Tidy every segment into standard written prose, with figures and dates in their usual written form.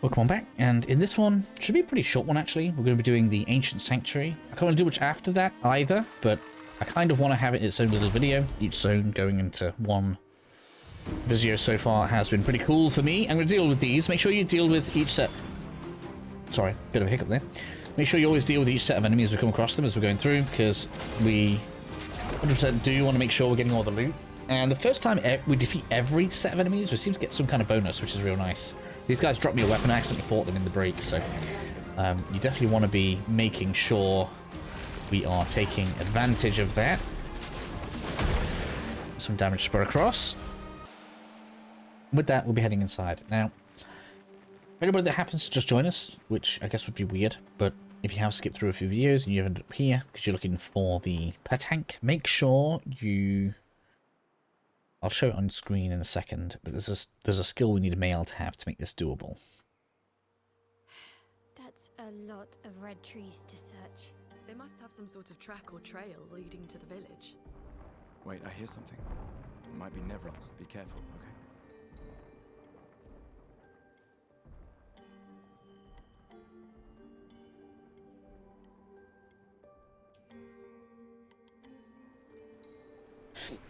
Welcome on back, and in this one, should be a pretty short one actually. We're going to be doing the Ancient Sanctuary. I can't really do much after that either, but I kind of want to have it in its own little video. Each zone going into one video so far has been pretty cool for me. I'm going to deal with these. Make sure you deal with each set. Sorry, bit of a hiccup there. Make sure you always deal with each set of enemies as we come across them as we're going through, because we 100% do want to make sure we're getting all the loot. And the first time we defeat every set of enemies, we seem to get some kind of bonus, which is real nice. These guys dropped me a weapon, I accidentally fought them in the break, so you definitely want to be making sure we are taking advantage of that. Some damage spur across. With that, we'll be heading inside. Now, for anybody that happens to just join us, which I guess would be weird, but if you have skipped through a few videos and you ended up here because you're looking for the pet tank, make sure you... I'll show it on screen in a second, but there's a skill we need a male to have to make this doable. That's a lot of red trees to search. They must have some sort of track or trail leading to the village. Wait, I hear something. It might be Nevrons. Be careful, okay?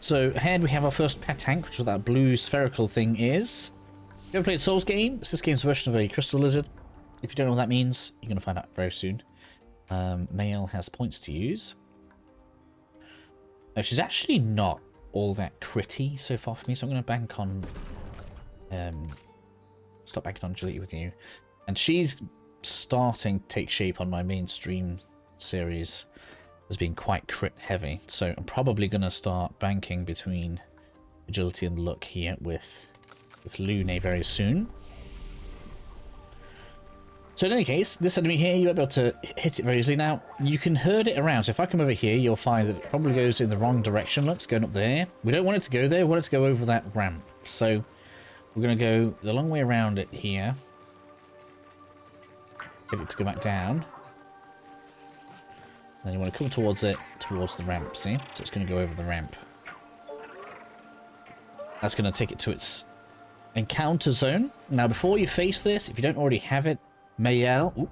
So ahead we have our first pet tank, which is what that blue spherical thing is. If you ever played Souls game, it's this game's version of a crystal lizard. If you don't know what that means, you're going to find out very soon. Male has points to use. She's actually not all that critty so far for me, so I'm going to bank on... stop banking on agility with you. And she's starting to take shape on my mainstream series as being quite crit heavy, so I'm probably going to start banking between agility and luck here with Lune very soon. So in any case, this enemy here, you'll be able to hit it very easily. Now, you can herd it around, so if I come over here, you'll find that it probably goes in the wrong direction. Look, it's going up there. We don't want it to go there, we want it to go over that ramp. So we're going to go the long way around it here. Get it to go back down. Then you want to come towards it, towards the ramp, see? So it's going to go over the ramp. That's going to take it to its encounter zone. Now, before you face this, if you don't already have it, Mael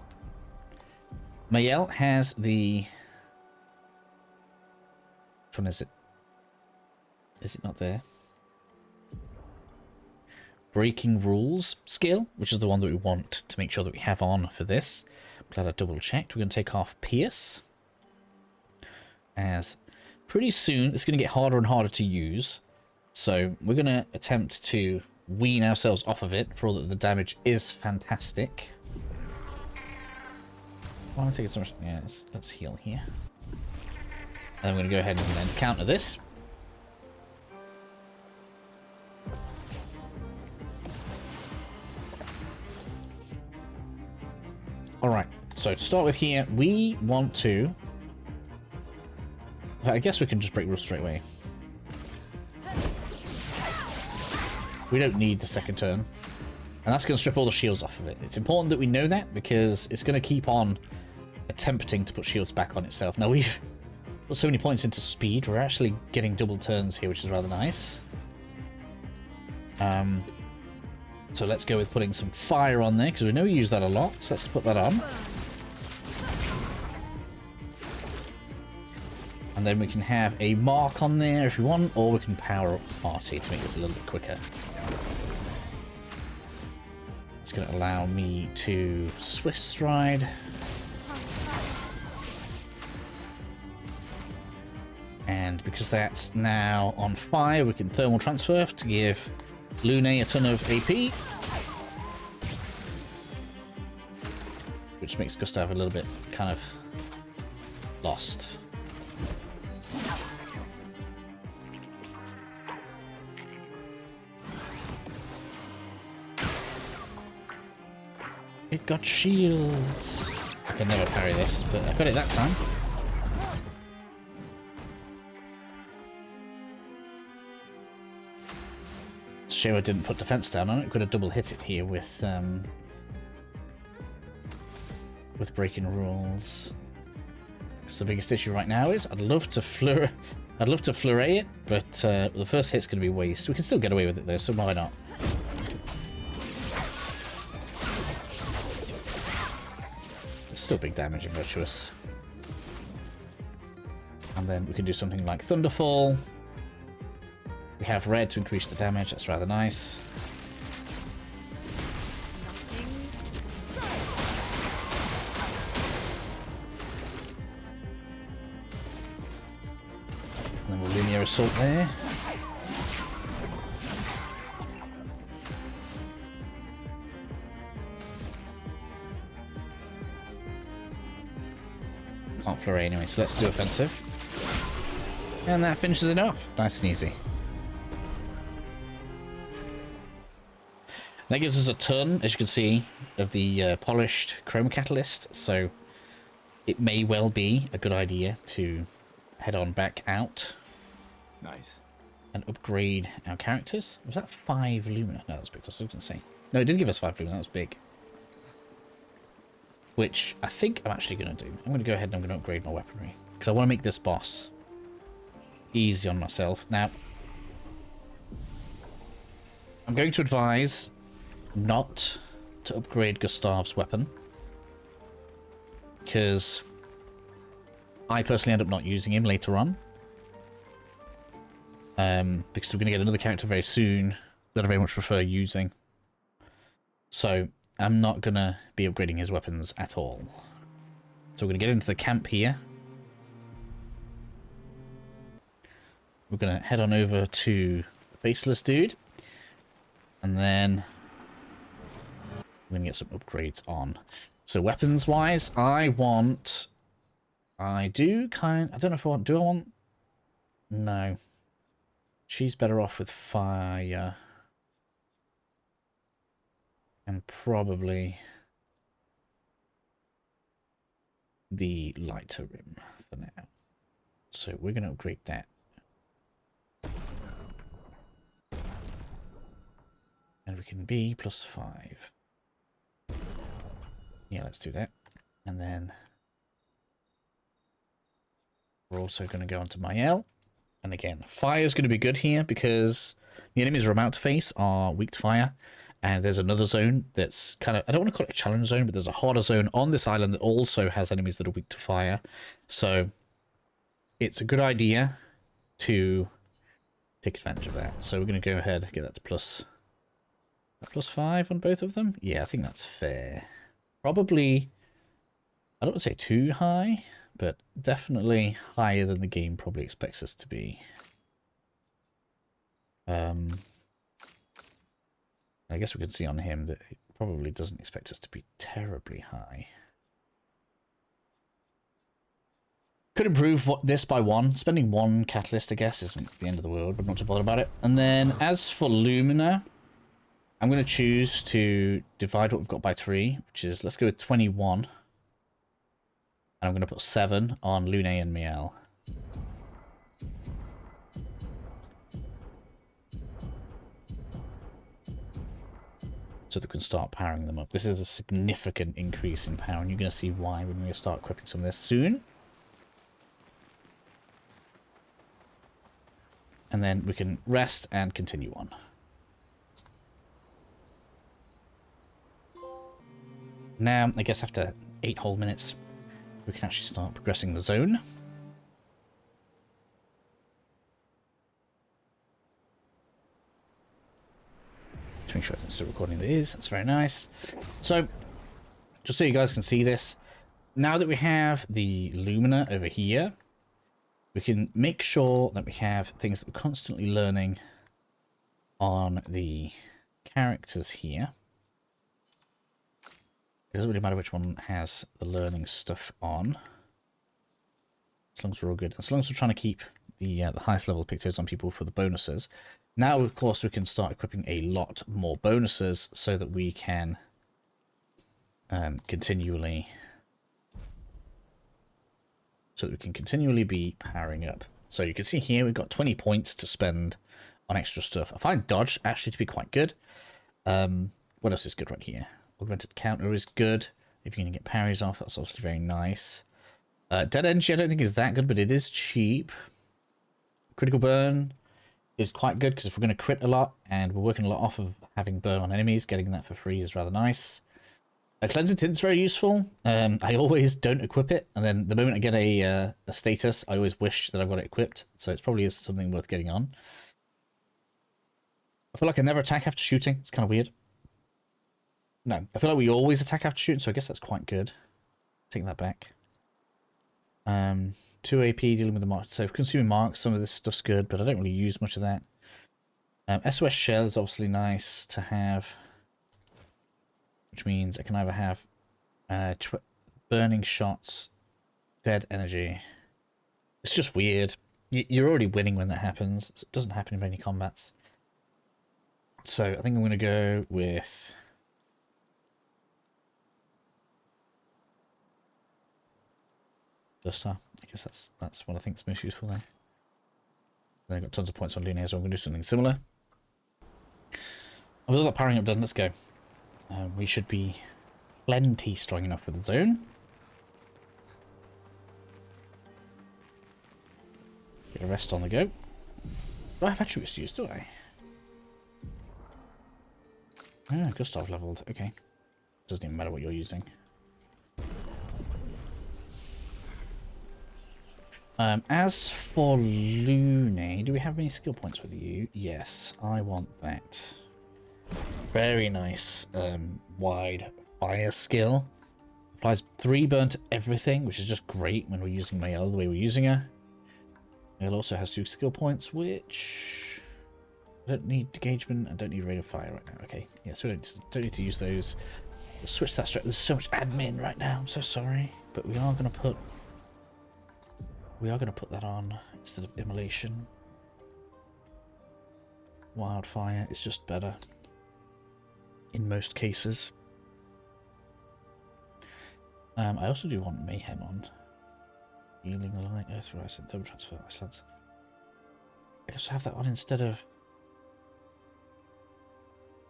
has the... Which one is it? Is it not there? Breaking Rules skill, which is the one that we want to make sure that we have on for this. I'm glad I double checked. We're going to take off Pierce. As pretty soon it's going to get harder and harder to use, so we're going to attempt to wean ourselves off of it for all that the damage is fantastic. Why am I taking so much? Yeah, let's heal here. And I'm going to go ahead and then counter this. Alright, so to start with here, we want to... I guess we can just break rules straight away. We don't need the second turn. And that's going to strip all the shields off of it. It's important that we know that, because it's going to keep on attempting to put shields back on itself. Now we've put so many points into speed, we're actually getting double turns here, which is rather nice. So let's go with putting some fire on there, because we know we use that a lot, so let's put that on. And then we can have a mark on there if we want, or we can power up party to make this a little bit quicker. It's going to allow me to swift stride. And because that's now on fire, we can thermal transfer to give Lune a ton of AP. Which makes Gustav a little bit kind of lost. It got shields. I can never parry this, but I got it that time. It's a shame I didn't put defense down on it. Could have double hit it here with breaking rules. Because the biggest issue right now is I'd love to flurry it, but the first hit's going to be waste. We can still get away with it though, so why not? still big damage in Virtuous. And then we can do something like Thunderfall. We have red to increase the damage, that's rather nice. And then we'll linear assault there. Can't flurry anyway, so let's do offensive. And that finishes it off. Nice and easy. That gives us a ton, as you can see, of the polished chroma catalyst, so it may well be a good idea to head on back out. Nice. And upgrade our characters. Was that 5 Lumina? No, that was big. I was going to say. No, it did give us 5 Lumina. That was big. Which I think I'm actually going to do. I'm going to go ahead and I'm going to upgrade my weaponry. Because I want to make this boss easy on myself. Now, I'm going to advise not to upgrade Gustav's weapon. Because I personally end up not using him later on. Because we're going to get another character very soon that I very much prefer using. So I'm not going to be upgrading his weapons at all. So we're going to get into the camp here. We're going to head on over to the Baseless dude. And then we're going to get some upgrades on. So weapons wise, I don't know if I want, do I want? No. She's better off with fire. And probably the lighter rim for now. So we're going to upgrade that. And we can be +5. Yeah, let's do that. And then we're also going to go onto Mael. And again, fire is going to be good here because the enemies we're about to face are weak to fire. And there's another zone that's kind of, I don't want to call it a challenge zone, but there's a harder zone on this island that also has enemies that are weak to fire. So it's a good idea to take advantage of that. So we're going to go ahead and get that to +5 on both of them. Yeah, I think that's fair. Probably, I don't want to say too high, but definitely higher than the game probably expects us to be. I guess we can see on him that it probably doesn't expect us to be terribly high. Could improve this by 1. Spending 1 catalyst, I guess, isn't the end of the world, but I'm not too bothered about it. And then as for Lumina, I'm going to choose to divide what we've got by 3, which is, let's go with 21. And I'm going to put 7 on Lune and Miel. So that we can start powering them up. This is a significant increase in power, and you're going to see why when we start equipping some of this soon. And then we can rest and continue on. Now, I guess after 8 whole minutes, we can actually start progressing the zone. To make sure it's still recording, it is. That's very nice. So, just so you guys can see this, now that we have the Lumina over here, we can make sure that we have things that we're constantly learning on the characters here. It doesn't really matter which one has the learning stuff on, as long as we're all good. As long as we're trying to keep the highest level pictures on people for the bonuses. Now, of course, we can start equipping a lot more bonuses so that we can continually be powering up. So you can see here we've got 20 points to spend on extra stuff. I find dodge actually to be quite good. What else is good right here? Augmented counter is good. If you can get parries off, that's obviously very nice. Dead energy I don't think is that good, but it is cheap. Critical burn is quite good because if we're going to crit a lot and we're working a lot off of having burn on enemies, getting that for free is rather nice. A cleansing tint's very useful. I always don't equip it, and then the moment I get a status, I always wish that I've got it equipped. So it's probably is something worth getting on. I feel like I never attack after shooting. It's kind of weird. No, I feel like we always attack after shooting, so I guess that's quite good. Take that back. 2 AP dealing with the mark. So consuming marks, some of this stuff's good, but I don't really use much of that. SOS shell is obviously nice to have, which means I can either have burning shots, dead energy. It's just weird. You're already winning when that happens. So it doesn't happen in many combats. So I think I'm going to go with first star. I guess that's what I think is most useful there. Then I've got tons of points on Luna, so I'm going to do something similar. With all that powering up done, let's go. We should be plenty strong enough with the zone. Get a rest on the go. Do I have attributes to use, do I? Ah, Gustav leveled. Okay. Doesn't even matter what you're using. As for Lune, do we have any skill points with you? Yes, I want that. Very nice wide fire skill. Applies 3 burn to everything, which is just great when we're using Mael the way we're using her. Mael also has 2 skill points, which I don't need engagement. I don't need rate of fire right now. Okay, yeah, so we don't need to use those. Let's switch that straight. There's so much admin right now. I'm so sorry, but we are gonna put that on instead of immolation. Wildfire is just better in most cases. I also do want Mayhem on. Healing Light, Earth Rising, Thermal Transfer, Icelands. I guess we'll have that on instead of...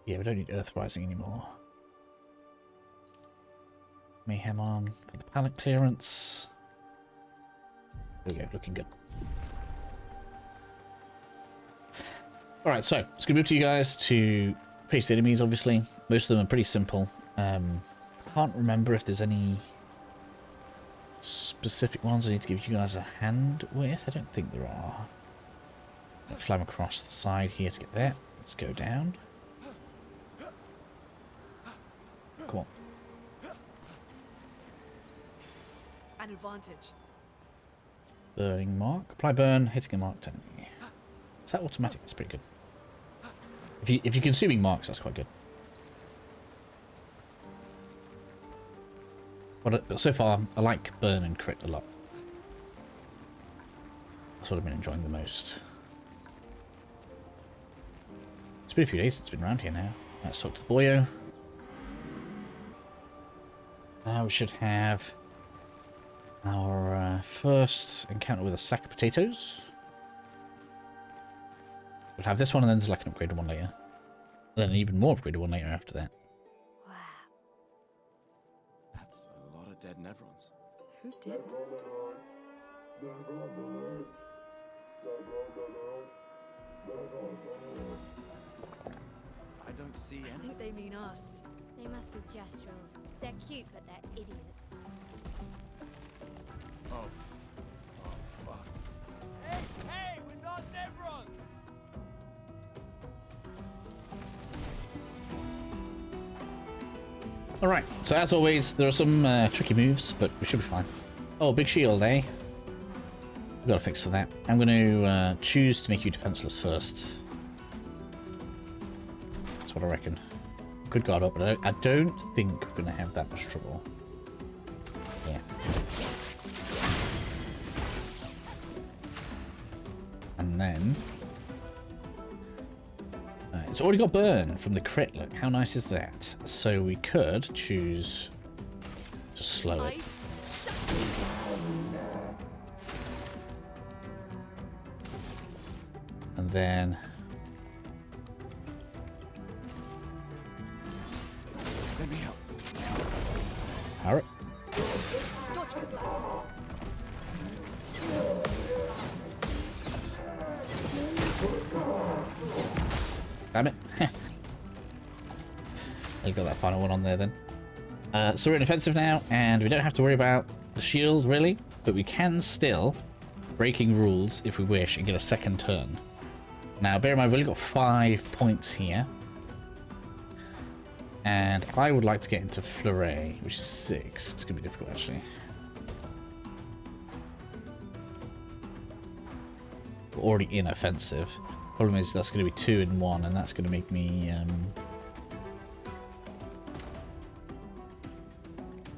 Yeah, we don't need Earth Rising anymore. Mayhem on for the pallet clearance. There we go, looking good. Alright, so it's going to be up to you guys to face the enemies, obviously. Most of them are pretty simple. I can't remember if there's any specific ones I need to give you guys a hand with. I don't think there are. I'll climb across the side here to get there. Let's go down. Come on. An advantage. Burning mark. Apply burn, hitting a mark. Is that automatic? That's pretty good. If you're consuming marks, that's quite good. But so far, I like burn and crit a lot. That's what I've been enjoying the most. It's been a few days since it's been around here now. Let's talk to the boyo. Now we should have our first encounter with a sack of potatoes. We'll have this one, and then there's like an upgraded one later. And then an even more upgraded one later after that. Wow. That's a lot of dead Nevrons. Who did? I don't see I any. think they mean us. They must be Jestrels. They're cute, but they're idiots. Oh. Oh, fuck. Hey, we're not Nevrons! Alright, so as always, there are some tricky moves, but we should be fine. Oh, big shield, eh? We've got a fix for that. I'm going to choose to make you defenseless first. That's what I reckon. Could guard up, but I don't think we're going to have that much trouble. Yeah. And then... it's already got burn from the crit, look. How nice is that? So we could choose to slow it. And then... Let me help. Power it. Dodge this lad. Damn it. You got that final one on there then. So we're in offensive now, and we don't have to worry about the shield, really, but we can still, breaking rules if we wish, and get a second turn. Now, bear in mind, we've only got 5 points here. And I would like to get into Fleuret, which is 6. It's going to be difficult, actually. We're already in offensive. Problem is, that's going to be 2 in 1, and that's going to make me...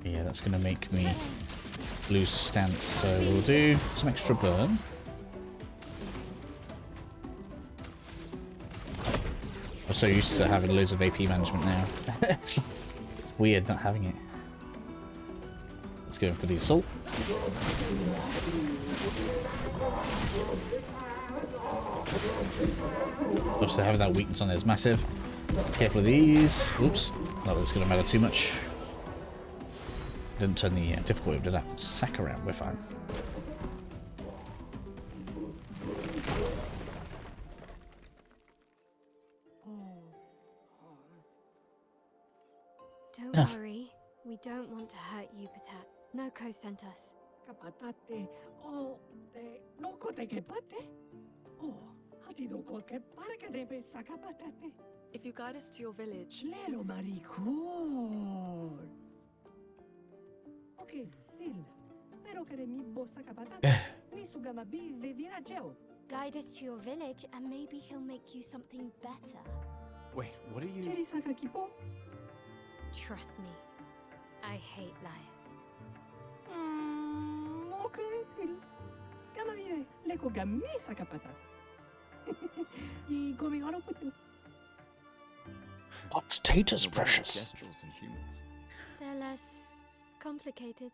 yeah, that's going to make me lose stance, so we'll do some extra burn. I'm so used to having loads of AP management now. It's weird not having it. Let's go in for the assault. Obviously having that weakness on there is massive. Careful of these. Oops. Not that it's going to matter too much. Didn't turn the difficulty up, did I? Sack around, we're fine. Don't worry. We don't want to hurt you, Patat. Noko sent us. Kapatate. Oh, de noko te kepate. Oh, hati noko ke parka debe sakapatate. If you guide us to your village, Lero maricor. Okay, Dil. Pero que mi bossa kapatate. Ni sugama bi de virageo. Guide us to your village and maybe he'll make you something better. Wait, what are you... Cheri saka kipo. Trust me. I hate liars. Okay, Dil. Kama vive, leko gami sakapata. Y gomi haro putu. What status, What about precious? Kestrels and humans? They're less complicated.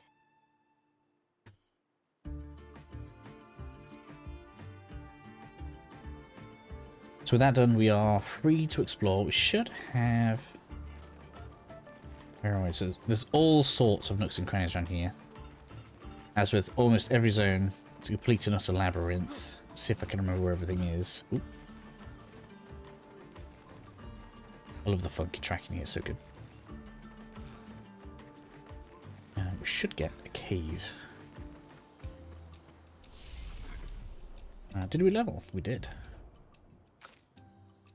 So with that done, we are free to explore. We should have... Where are we? So there's all sorts of nooks and crannies around here. As with almost every zone, it's a complete and utter labyrinth. Let's see if I can remember where everything is. Oop. I love the funky tracking here, so good. We should get a cave. Did we level? We did.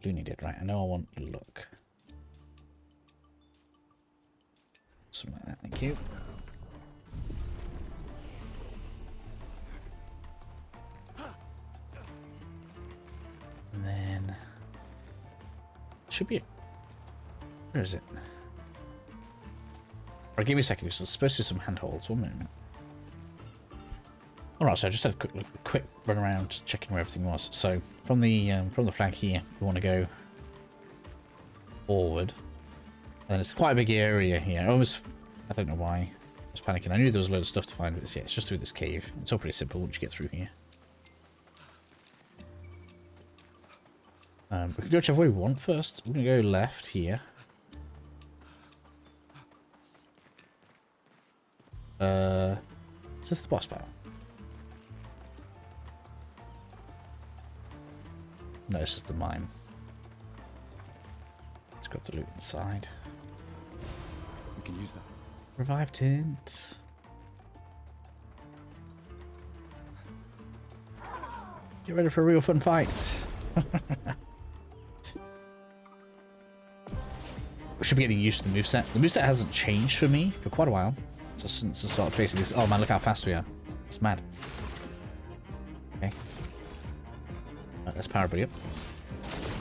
Looney did, right. I know I want to look. Something like that, thank you. And then... Should be... Where is it? Or give me a second, because there's supposed to be some handholds. 1 minute. Alright, so I just had a quick run around, just checking where everything was. So, from the flag here, we want to go forward. And it's quite a big area here. I don't know why I was panicking. I knew there was a load of stuff to find, but yeah, it's just through this cave. It's all pretty simple once you get through here. We can go whichever way we want first. We're going to go left here. Is this the boss battle? No, this is the mine. Let's grab the loot inside. We can use that. Revive tint. Get ready for a real fun fight. We should be getting used to the moveset. The moveset hasn't changed for me for quite a while. So since the start of facing this. Oh man, look how fast we are. It's mad. Okay. Right, let's power everybody up.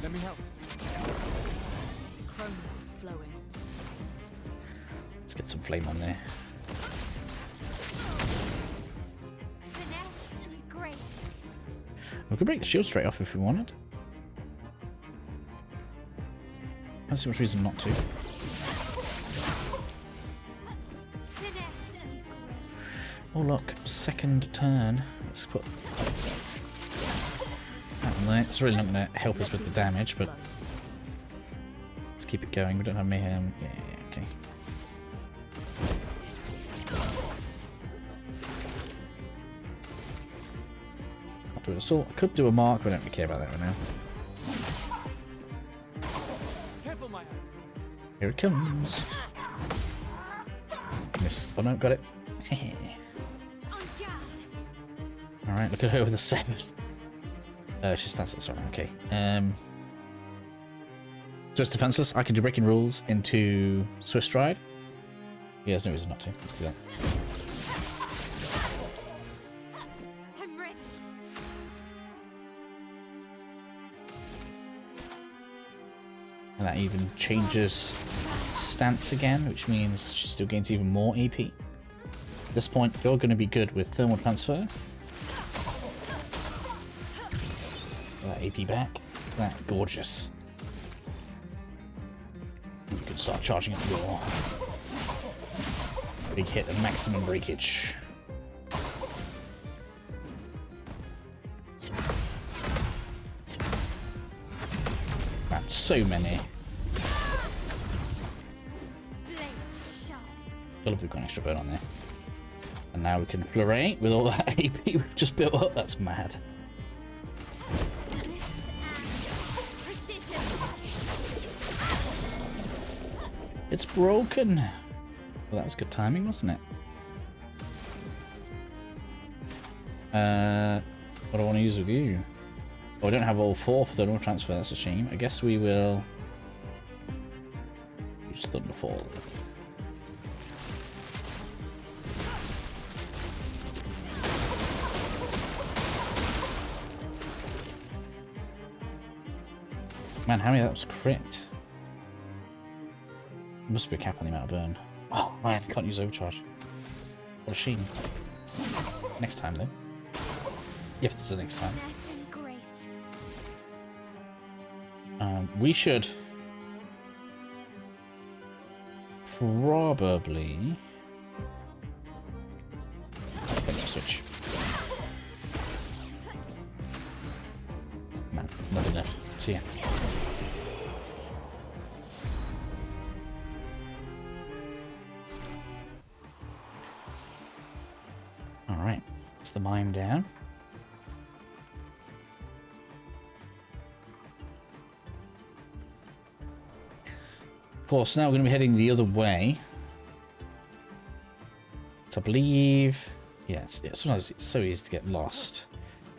Let me help. chrome is flowing. Let's get some flame on there. Finesse and grace. We could break the shield straight off if we wanted. I don't see much reason not to. Finesse and grace. Oh look, second turn. Let's put that on there. It's really not going to help us with the damage, but let's keep it going. We don't have mayhem. Yeah, okay. I'll do an assault. I could do a mark, but I don't really care about that right now. Careful, my hand. Here it comes. Missed. Oh no, got it. Alright, look at her with a 7. She stands there, sorry, okay. So it's defenseless. I can do breaking rules into Swift Stride. Yeah, there's no reason not to. Let's do that. I'm ready. And that even changes stance again, which means she still gains even more AP. At this point, you're going to be good with thermal transfer. That AP back. That's gorgeous. You can start charging at your big hit of maximum breakage. That's so many. I love the got an extra burn on there. And now we can flurry with all that AP we've just built up. That's mad. It's broken. Well, that was good timing, wasn't it? What do I want to use with you? Oh, I don't have all 4 for thermal transfer. That's a shame. I guess we will use Thunderfall. Man, how many of that was crit? There must be a cap on the amount of burn. Oh man, I can't use overcharge. What a shame. Next time though. If there's a next time. We should probably let's switch. Man, nothing left. See ya. Alright, that's the mime down. Of course, now we're going to be heading the other way. To believe... Yeah, sometimes it's so easy to get lost.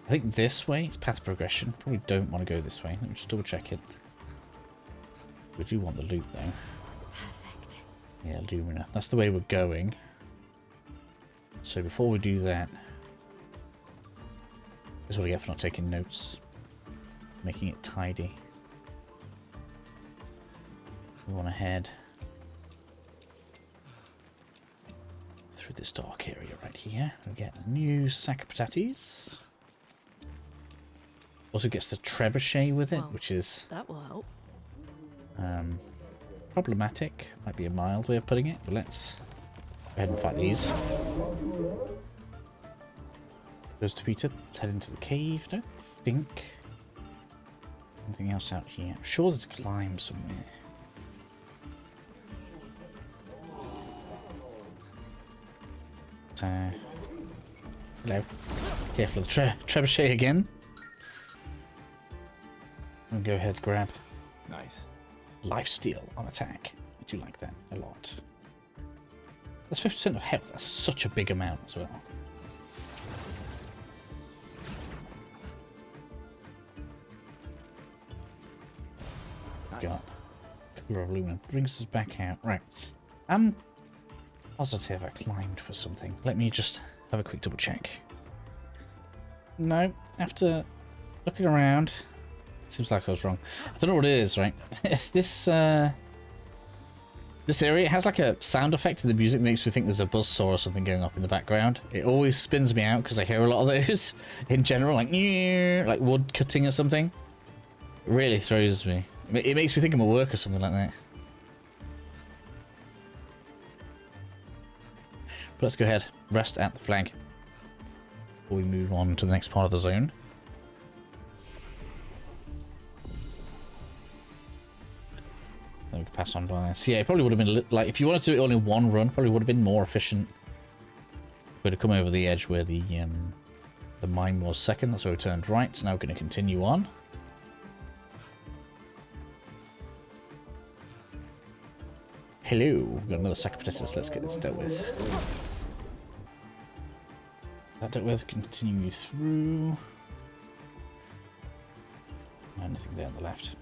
I think this way, it's path progression. Probably don't want to go this way. Let me just double check it. We do want the loot though. Perfect. Yeah, Lumina. That's the way we're going. So before we do that... This is what I get for not taking notes. Making it tidy. We want to head through this dark area right here. We get a new sack of patates. Also gets the trebuchet with it, which is that will help. problematic. Might be a mild way of putting it, but let's go ahead and fight these. Goes to Peter. Let's head into the cave. Don't think anything else out here. I'm sure there's a climb somewhere. Hello. Careful of the trebuchet again. And go ahead, grab. Nice. Lifesteal on attack. I do like that a lot. That's 50% of health. That's such a big amount as well. Nice. Got Cooler of Lumina. Brings us back out. Right. I'm positive I climbed for something. Let me just have a quick double check. No. After looking around, seems like I was wrong. I don't know what it is, right? This area has like a sound effect and the music makes me think there's a buzzsaw or something going off in the background. It always spins me out because I hear a lot of those in general, like wood cutting or something. It really throws me. It makes me think I'm at work or something like that. But let's go ahead, rest at the flag before we move on to the next part of the zone. Then we can pass on by. So yeah, it probably would have been like if you wanted to do it all in one run, probably would have been more efficient. If we'd have come over the edge where the mine was second. That's where we turned right. So now we're going to continue on. Hello, we've got another sack of potatoes. Let's get this dealt with. That dealt with, continue through. Nothing there on the left.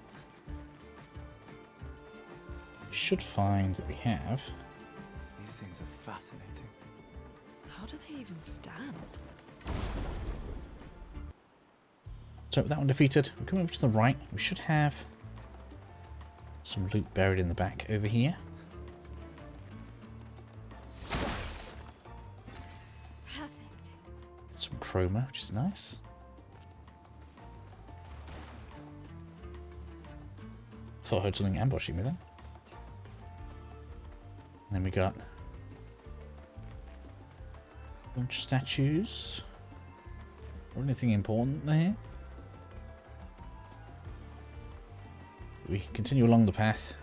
We should find that we have. These things are fascinating. How do they even stand? So with that one defeated, we come over to the right. We should have some loot buried in the back over here. Perfect. Some chroma, which is nice. Thought I heard something ambushing me then. And then we got a bunch of statues. Or anything important there? We continue along the path.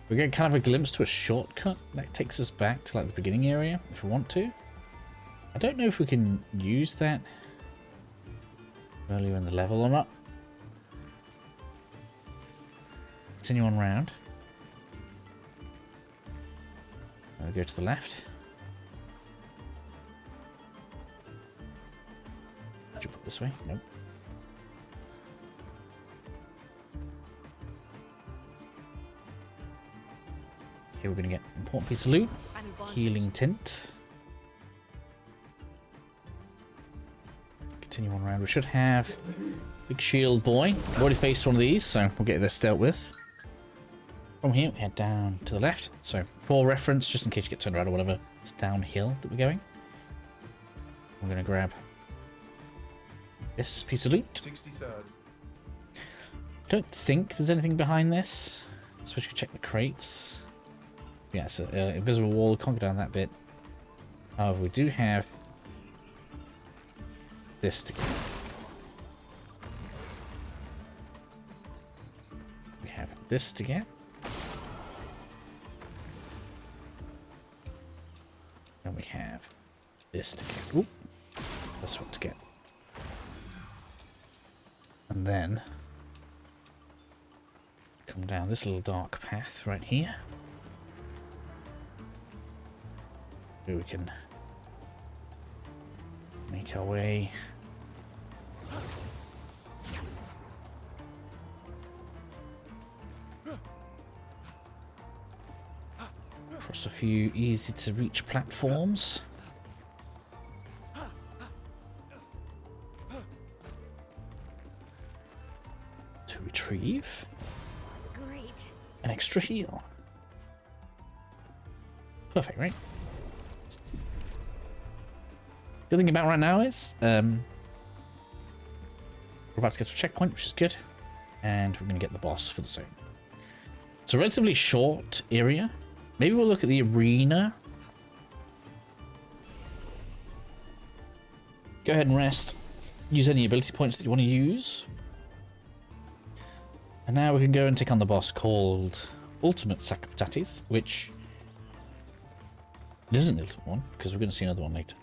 We get kind of a glimpse to a shortcut that takes us back to like the beginning area if we want to. I don't know if we can use that earlier in the level or not. Continue on round. I'll go to the left. Did you put this way? Nope. Here we're going to get important piece of loot. An advantage. Healing tint. Continue on around. We should have big shield boy. I've already faced one of these, so we'll get this dealt with. From here, we head down to the left. So, for reference, just in case you get turned around or whatever, it's downhill that we're going. I'm going to grab this piece of loot. 63rd. Don't think there's anything behind this. So we should check the crates. Yeah, it's an invisible wall. Can't go down that bit. However, we do have this to get. We have this to get. And we have this to get. Oop. That's what to get. And then come down this little dark path right here. Where we can make our way across a few easy to reach platforms. To retrieve Great. an extra heal. Perfect, right? Good thing about right now is we're about to get to a checkpoint, which is good, and we're going to get the boss for the zone. It's a relatively short area. Maybe we'll look at the arena. Go ahead and rest. Use any ability points that you want to use. And now we can go and take on the boss called Ultimate Sack of Patates, which it isn't the ultimate one, because we're going to see another one later.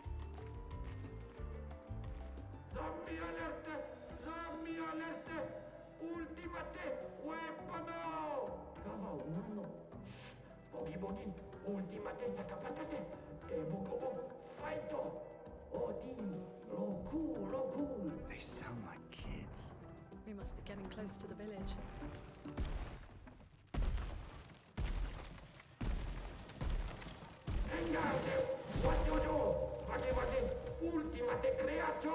They sound like kids. We must be getting close to the village.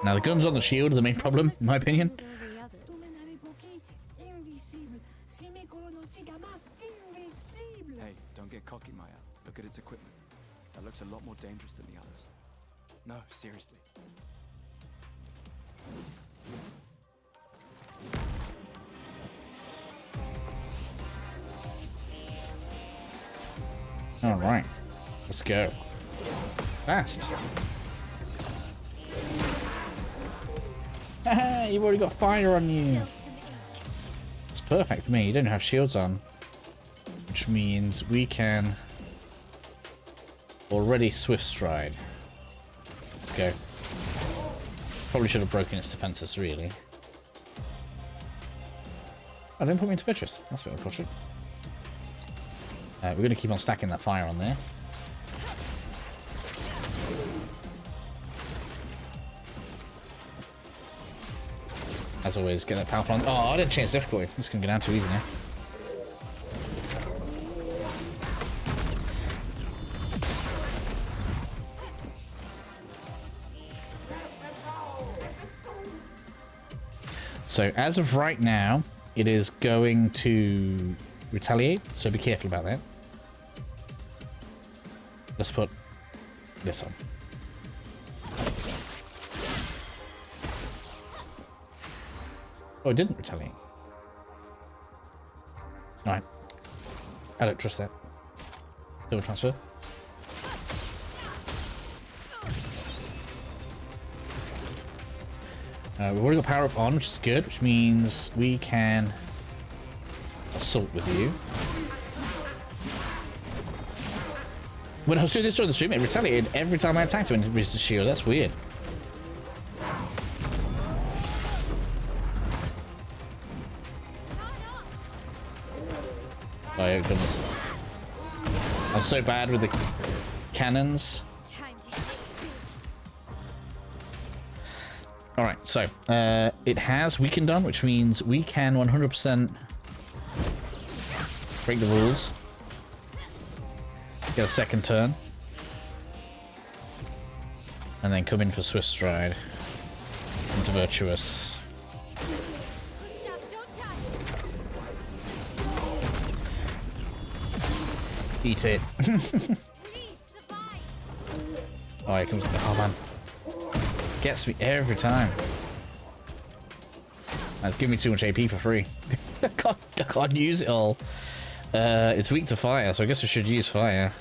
Now the guns on the shield are the main problem, in my opinion. As all the others. Hey, don't get cocky, Maya. Look at its equipment. That looks a lot more dangerous than the others. No, seriously. Alright, let's go. Fast. Haha, you've already got fire on you. It's perfect for me. You don't have shields on. Which means we can already swift stride. Let's go. Probably should have broken its defenses, really. Oh, don't put me into Petrus. That's a bit unfortunate. We're going to keep on stacking that fire on there. As always, get that powerful on. Oh, I didn't change difficulty. This is going to go down too easy now. So as of right now, it is going to retaliate, so be careful about that. Let's put this on. Oh, it didn't retaliate. Alright. I don't trust that. Double transfer. We've already got power up on, which is good, which means we can assault with you. When I was doing this during the stream, it retaliated every time I attacked him and reached the shield. That's weird. Oh, goodness. I'm so bad with the cannons. Alright, so it has weakened done, which means we can 100% break the rules. Get a second turn. And then come in for Swift Stride into Virtuous. Eat it. Oh, here comes the... Oh, man. Gets me every time. That's giving me too much AP for free. I can't use it all. It's weak to fire, so I guess we should use fire.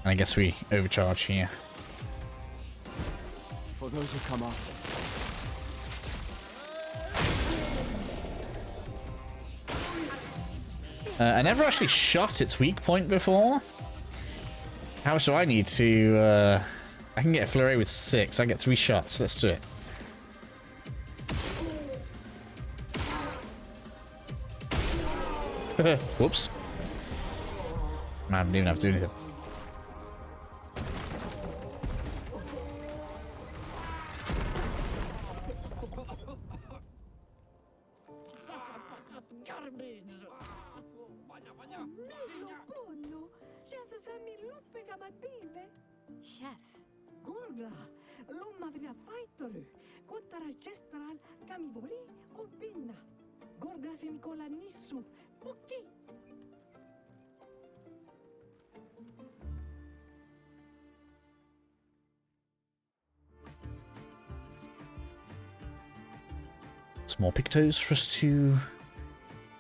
And I guess we overcharge here. For those who come after. I never actually shot its weak point before. How much do I need to... I can get a flurry with 6. I get 3 shots. Let's do it. Whoops. Man, I didn't even have to do anything. Chef. Gorgla, lumma vria faittoru, kottara chestral, kamivori, obinna. Gorgla femikola nissu, poki. Some more pictos for us to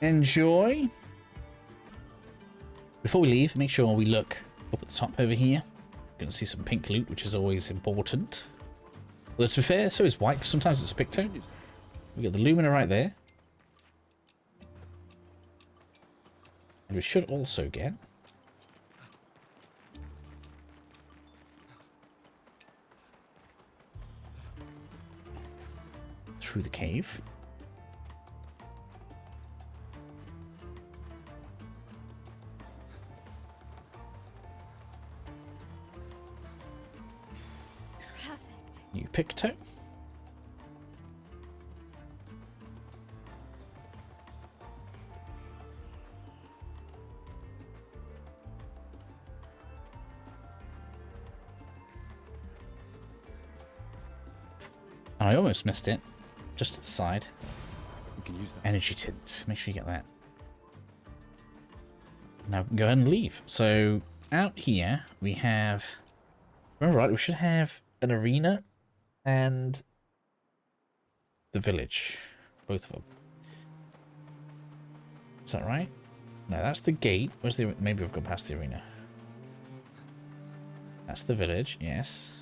enjoy. Before we leave, make sure we look up at the top over here. Going to see some pink loot, which is always important. Although to be fair, so is white, 'cause sometimes it's a picto. We got the Lumina right there. And we should also get... through the cave. New picto. And I almost missed it. Just to the side. We can use that. Energy tint. Make sure you get that. Now we can go ahead and leave. So out here we have... Remember right, we should have an arena and the village. Both of them. Is that right? No, that's the gate. Where's the... Maybe we've gone past the arena. That's the village, yes.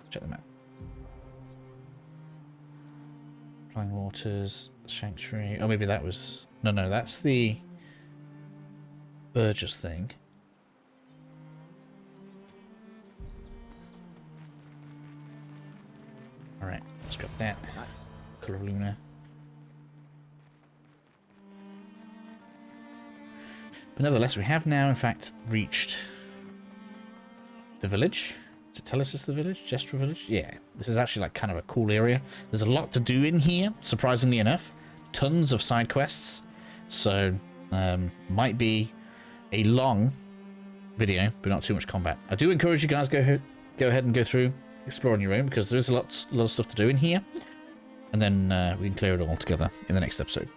Check the map. Flying Waters, Sanctuary. Oh, maybe that was... No, that's the Burgess thing. Alright, let's grab that. Nice. Color Luna. But nevertheless, we have now, in fact, reached the village. Does it tell us it's the village? Gestra village? Yeah. This is actually like kind of a cool area. There's a lot to do in here, surprisingly enough. Tons of side quests. So, might be a long video, but not too much combat. I do encourage you guys go ahead and go through, explore on your own, because there's a lot of stuff to do in here. And then we can clear it all together in the next episode.